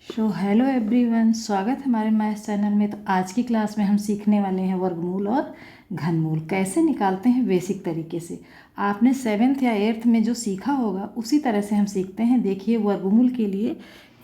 Hello everyone, स्वागत है हमारे मैथ्स चैनल में। तो आज की क्लास में हम सीखने वाले हैं वर्गमूल और घनमूल कैसे निकालते हैं बेसिक तरीके से। आपने 7th या 8th में जो सीखा होगा उसी तरह से हम सीखते हैं। देखिए, वर्गमूल के लिए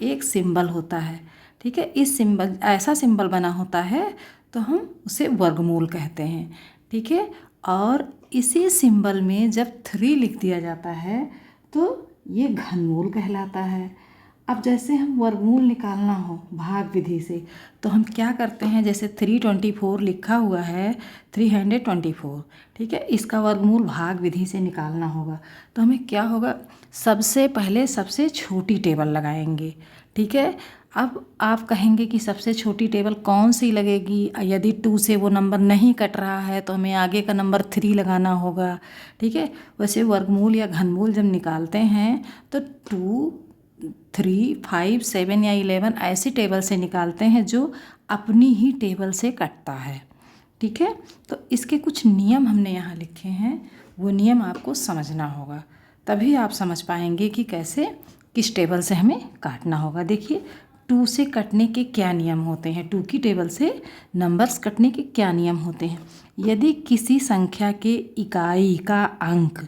एक सिंबल होता है, ठीक है। इस सिंबल ऐसा सिंबल बना होता है तो हम उसे वर्गमूल कहते हैं, ठीक है। और इसी सिंबल में जब 3 लिख दिया जाता है तो ये घनमूल कहलाता है। अब जैसे हम वर्गमूल निकालना हो भाग विधि से तो हम क्या करते हैं, जैसे 324 लिखा हुआ है, 324, ठीक है। इसका वर्गमूल भाग विधि से निकालना होगा तो हमें क्या होगा, सबसे पहले सबसे छोटी टेबल लगाएंगे, ठीक है। अब आप कहेंगे कि सबसे छोटी टेबल कौन सी लगेगी। यदि 2 से वो नंबर नहीं कट रहा है तो हमें आगे का नंबर 3 लगाना होगा, ठीक है। वैसे वर्गमूल या घनमूल जब निकालते हैं तो 2, 3, 5, 7 या 11 ऐसी टेबल से निकालते हैं जो अपनी ही टेबल से कटता है, ठीक है। तो इसके कुछ नियम हमने यहाँ लिखे हैं, वो नियम आपको समझना होगा, तभी आप समझ पाएंगे कि कैसे किस टेबल से हमें काटना होगा। देखिए, 2 से कटने के क्या नियम होते हैं, 2 की टेबल से नंबर्स कटने के क्या नियम होते हैं। यदि किसी संख्या के इकाई का अंक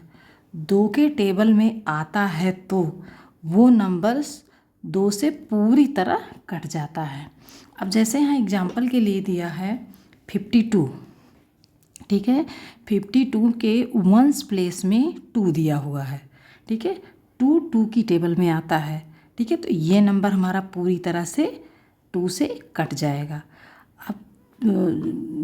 2 के टेबल में आता है तो वो नंबर्स 2 से पूरी तरह कट जाता है। अब जैसे यहाँ एग्जाम्पल के लिए दिया है 52, ठीक है। 52 के 1s प्लेस में 2 दिया हुआ है, ठीक है। 2 की टेबल में आता है, ठीक है। तो ये नंबर हमारा पूरी तरह से 2 से कट जाएगा। अब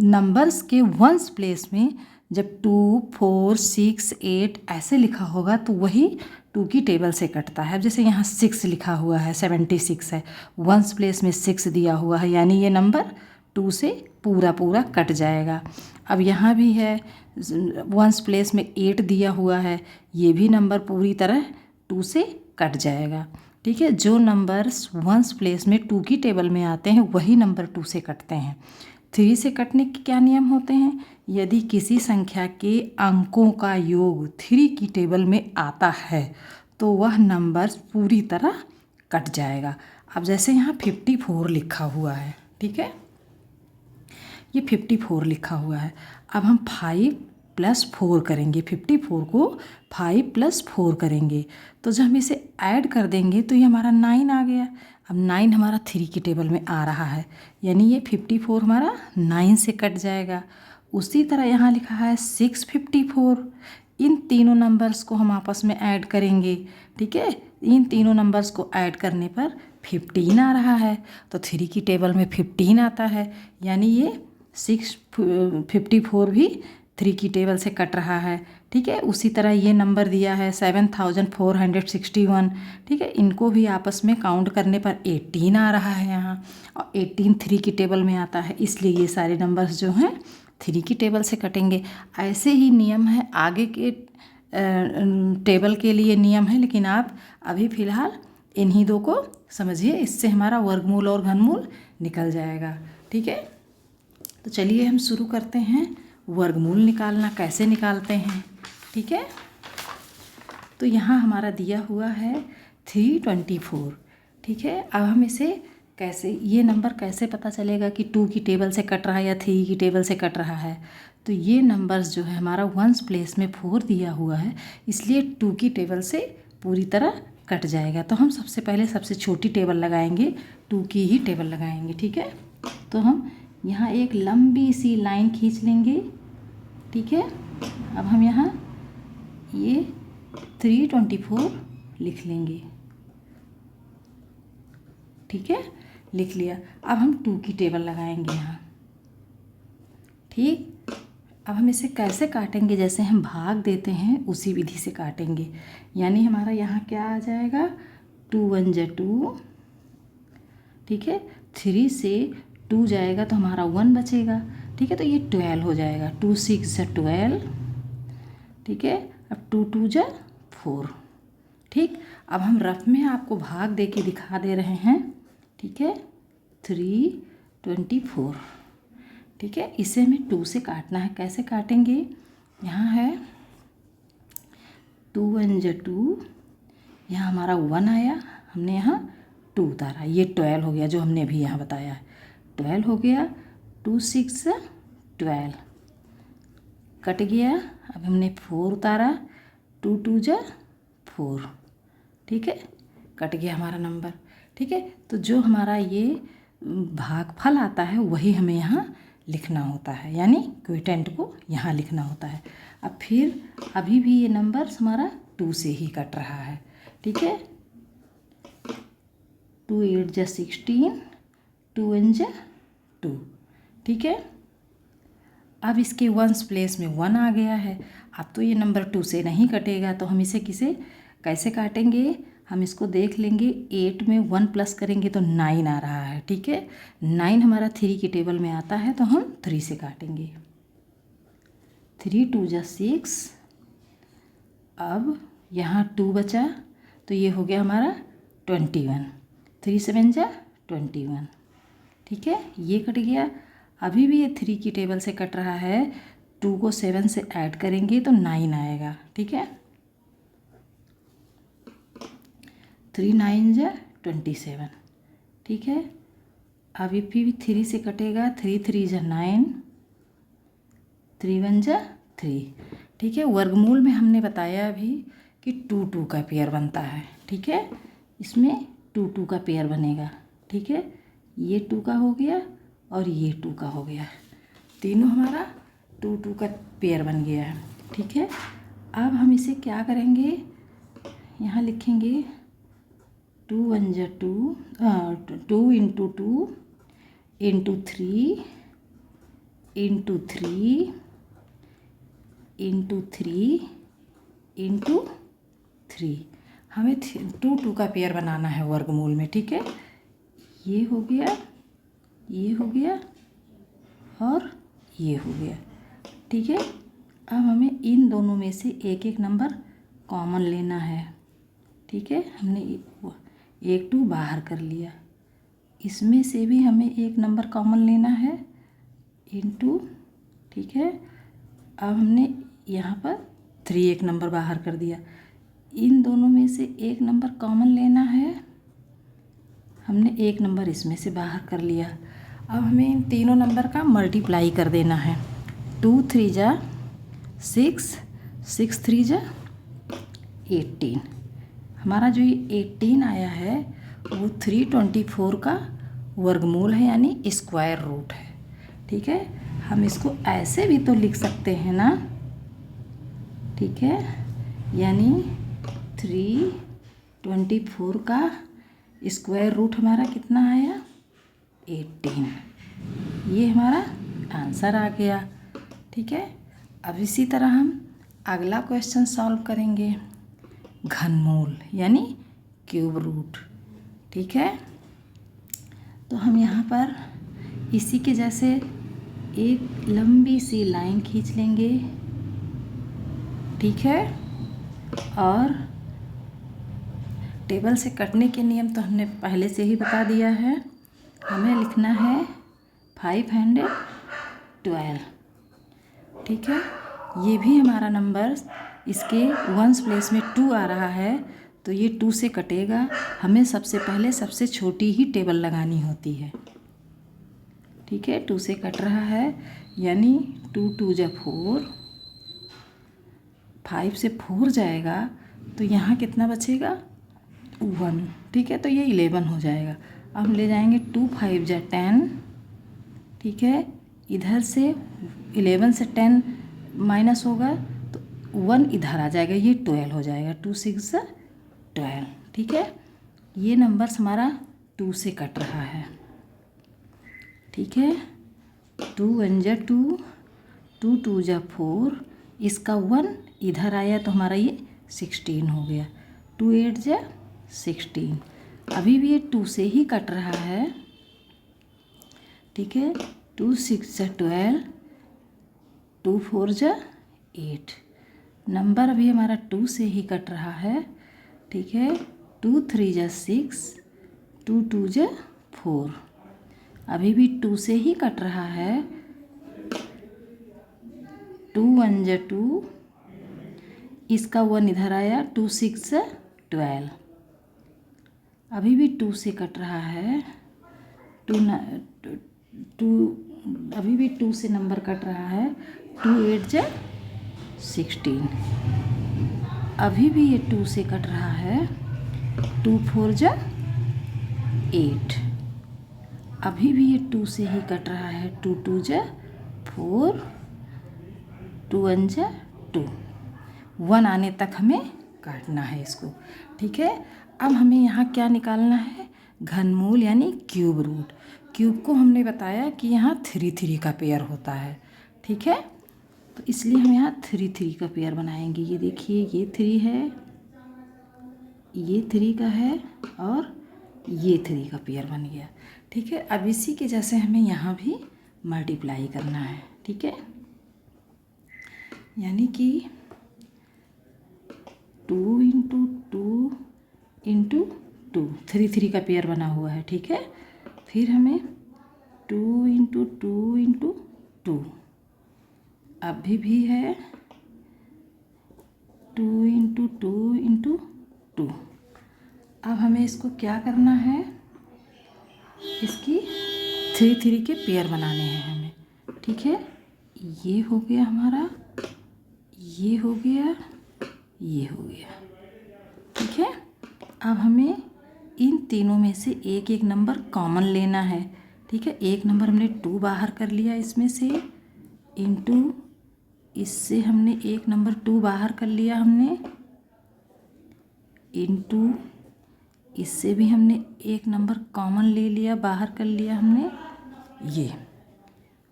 नंबर्स के 1s प्लेस में जब 2, 4, 6, 8 ऐसे लिखा होगा तो वही 2 की टेबल से कटता है। अब जैसे यहाँ 6 लिखा हुआ है, 76 है, 1s प्लेस में 6 दिया हुआ है, यानी ये नंबर 2 से पूरा पूरा कट जाएगा। अब यहाँ भी है 1s प्लेस में 8 दिया हुआ है, ये भी नंबर पूरी तरह 2 से कट जाएगा, ठीक है। जो नंबर्स 1s प्लेस में 2 की टेबल में आते हैं वही नंबर 2 से कटते हैं। 3 से कटने के क्या नियम होते हैं, यदि किसी संख्या के अंकों का योग 3 की टेबल में आता है तो वह नंबर पूरी तरह कट जाएगा। अब जैसे यहाँ 54 लिखा हुआ है, ठीक है, ये 54 लिखा हुआ है। अब हम 5 + 4 करेंगे, 54 को 5 + 4 करेंगे तो जब हम इसे ऐड कर देंगे तो ये हमारा 9 आ गया। अब 9 हमारा 3 की टेबल में आ रहा है, यानी ये 54 हमारा 9 से कट जाएगा। उसी तरह यहाँ लिखा है 654, इन तीनों नंबर्स को हम आपस में ऐड करेंगे, ठीक है। इन तीनों नंबर्स को ऐड करने पर 15 आ रहा है, तो 3 की टेबल में 15 आता है, यानी ये 654 भी 3 की टेबल से कट रहा है, ठीक है। उसी तरह ये नंबर दिया है 7461, ठीक है। इनको भी आपस में काउंट करने पर 18 आ रहा है यहाँ, और 18 3 की टेबल में आता है, इसलिए ये सारे नंबर्स जो हैं 3 की टेबल से कटेंगे। ऐसे ही नियम है आगे के टेबल के लिए नियम है, लेकिन आप अभी फ़िलहाल इन्हीं 2 को समझिए, इससे हमारा वर्गमूल और घनमूल निकल जाएगा, ठीक है। तो चलिए हम शुरू करते हैं, वर्गमूल निकालना कैसे निकालते हैं, ठीक है। तो यहाँ हमारा दिया हुआ है 324, ठीक है। अब हम इसे कैसे, ये नंबर कैसे पता चलेगा कि 2 की टेबल से कट रहा है या 3 की टेबल से कट रहा है। तो ये नंबर्स जो है हमारा 1s प्लेस में 4 दिया हुआ है, इसलिए 2 की टेबल से पूरी तरह कट जाएगा। तो हम सबसे पहले सबसे छोटी टेबल लगाएंगे, 2 की ही टेबल लगाएंगे, ठीक है। तो हम यहाँ एक लंबी सी लाइन खींच लेंगे, ठीक है। अब हम यहाँ ये 324 लिख लेंगे, ठीक है, लिख लिया। अब हम 2 की टेबल लगाएंगे यहाँ, ठीक। अब हम इसे कैसे काटेंगे, जैसे हम भाग देते हैं उसी विधि से काटेंगे, यानी हमारा यहाँ क्या आ जाएगा, 2 1 × 2, ठीक है। 3 से 2 जाएगा तो हमारा 1 बचेगा, ठीक है। तो ये 12 हो जाएगा, 2 6 × 12, ठीक है। अब 2 2 × 4, ठीक। अब हम रफ में आपको भाग दे के दिखा दे रहे हैं, ठीक है। 324, ठीक है। इसे हमें 2 से काटना है, कैसे काटेंगे, यहाँ है 2 1 × 2, यहाँ हमारा 1 आया, हमने यहाँ 2 उतारा, ये 12 हो गया जो हमने अभी यहाँ बताया है। 12 हो गया, 2 6 12 कट गया। अब हमने 4 उतारा, 2 2 4, ठीक है, कट गया हमारा नंबर। ठीक है, तो जो हमारा ये भागफल आता है वही हमें यहाँ लिखना होता है, यानी क्विटेंट को यहाँ लिखना होता है। अब फिर अभी भी ये नंबर हमारा 2 से ही कट रहा है। ठीक है, 2 8 16, 2 1 2, ठीक है। अब इसके वंस प्लेस में 1 आ गया है। अब तो ये नंबर 2 से नहीं कटेगा, तो हम इसे कैसे काटेंगे, हम इसको देख लेंगे। 8 में 1 प्लस करेंगे तो 9 आ रहा है। ठीक है, 9 हमारा 3 की टेबल में आता है, तो हम 3 से काटेंगे। 3 2 6, अब यहाँ 2 बचा, तो ये हो गया हमारा 21, 3 7 21, ठीक है, ये कट गया। अभी भी ये 3 की टेबल से कट रहा है, 2 को 7 से ऐड करेंगे तो 9 आएगा। ठीक है, 3 9 27, ठीक है। अभी भी 3 से कटेगा, 3 3 9, 3 1 3, ठीक है। वर्गमूल में हमने बताया अभी कि 2 2 का पेयर बनता है। ठीक है, इसमें 2 2 का पेयर बनेगा। ठीक है, ये 2 का हो गया और ये 2 का हो गया, तीनों हमारा 2 2 का पेयर बन गया है। ठीक है, अब हम इसे क्या करेंगे, यहाँ लिखेंगे 2 1 2, 2 into 2 into 3 into 3 into 3 into 3, हमें 2 2 का पेयर बनाना है वर्गमूल में। ठीक है, ये हो गया, ये हो गया और ये हो गया। ठीक है, अब हमें इन दोनों में से एक एक नंबर कॉमन लेना है। ठीक है, हमने एक 2 बाहर कर लिया, इसमें से भी हमें एक नंबर कॉमन लेना है, इंटू। ठीक है, अब हमने यहाँ पर 3 एक नंबर बाहर कर दिया, इन दोनों में से एक नंबर कॉमन लेना है, हमने एक नंबर इसमें से बाहर कर लिया। अब हमें इन तीनों नंबर का मल्टीप्लाई कर देना है। 2 3 6, 6 3 18, हमारा जो ये 18 आया है वो 324 का वर्गमूल है, यानी स्क्वायर रूट है। ठीक है, हम इसको ऐसे भी तो लिख सकते हैं ना। ठीक है, यानी 324 का स्क्वायर रूट हमारा कितना आया, 18, ये हमारा आंसर आ गया। ठीक है, अब इसी तरह हम अगला क्वेश्चन सॉल्व करेंगे, घनमूल यानी क्यूब रूट। ठीक है, तो हम यहाँ पर इसी के जैसे एक लंबी सी लाइन खींच लेंगे। ठीक है, और टेबल से कटने के नियम तो हमने पहले से ही बता दिया है। हमें लिखना है 512। ठीक है, ये भी हमारा नंबर, इसके वंस प्लेस में 2 आ रहा है, तो ये 2 से कटेगा। हमें सबसे पहले सबसे छोटी ही टेबल लगानी होती है। ठीक है, 2 से कट रहा है, यानी 2 2 4, 5 से 4 जाएगा, तो यहाँ कितना बचेगा, 1। ठीक है, तो ये 11 हो जाएगा। अब हम ले जाएंगे 2 5 10। ठीक है, इधर से 11 से 10 माइनस होगा तो 1 इधर आ जाएगा, ये 12 हो जाएगा, 2 6 12। ठीक है, ये नंबर्स हमारा 2 से कट रहा है। ठीक है, 2 1 2, 2 2 4, इसका 1 इधर आया तो हमारा ये 16 हो गया, 2 8 16। अभी भी ये 2 से ही कट रहा है। ठीक है, 2 6 12, 2 4 8, नंबर अभी हमारा 2 से ही कट रहा है। ठीक है, 2 3 6, 2 2 4, अभी भी 2 से ही कट रहा है। 2 1 2, इसका 1 इधर आया, 2 6 12, अभी भी 2 से कट रहा है। 2 अभी भी 2 से नंबर कट रहा है। 2 8 जा 16। अभी भी ये 2 से कट रहा है। 2 4 जा 8। अभी भी ये 2 से ही कट रहा है। 2 2 जा 4। 2 1 जा 2। 1 आने तक हमें काटना है इसको। ठीक है, अब हमें यहाँ क्या निकालना है? घनमूल यानी क्यूब रूट। क्यूब को हमने बताया कि यहाँ 3 3 का पेयर होता है। ठीक है, तो इसलिए हम यहाँ 3 3 का पेयर बनाएंगे। ये देखिए, ये 3 है, ये 3 का है और ये 3 का पेयर बन गया। ठीक है, अब इसी के जैसे हमें यहाँ भी मल्टीप्लाई करना है। ठीक है, यानी कि 2 इंटू 2 इंटू 2, 3 3 का पेयर बना हुआ है। ठीक है, फिर हमें 2 इंटू 2 इंटू 2 अभी भी है। 2 इंटू 2 इंटू 2। अब हमें इसको क्या करना है? इसकी 3 3 के पेयर बनाने हैं हमें। ठीक है, ये हो गया हमारा, ये हो गया, ये हो गया। ठीक है, अब हमें इन तीनों में से एक एक नंबर कॉमन लेना है। ठीक है, एक नंबर हमने 2 बाहर कर लिया इसमें से, इंटू इससे हमने एक नंबर 2 बाहर कर लिया हमने, इंटू इससे भी हमने एक नंबर कॉमन ले लिया, बाहर कर लिया हमने। ये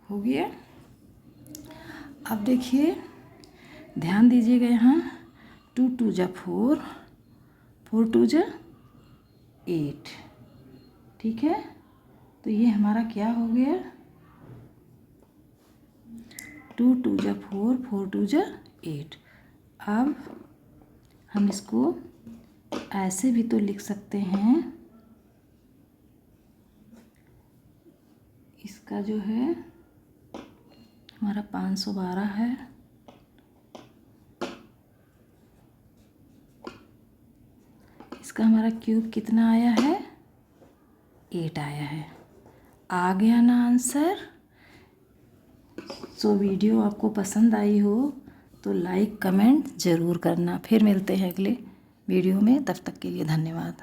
हो गया। अब देखिए, ध्यान दीजिएगा यहाँ, 2 2 जा 4, 4 2 जा 8। ठीक है, तो ये हमारा क्या हो गया? 2 2 जा 4, 4 2 जा 8। अब हम इसको ऐसे भी तो लिख सकते हैं, इसका जो है हमारा 512 है। इसका हमारा क्यूब कितना आया है? 8 आया है। आ गया ना आंसर? सो वीडियो आपको पसंद आई हो तो लाइक कमेंट ज़रूर करना। फिर मिलते हैं अगले वीडियो में, तब तक के लिए धन्यवाद।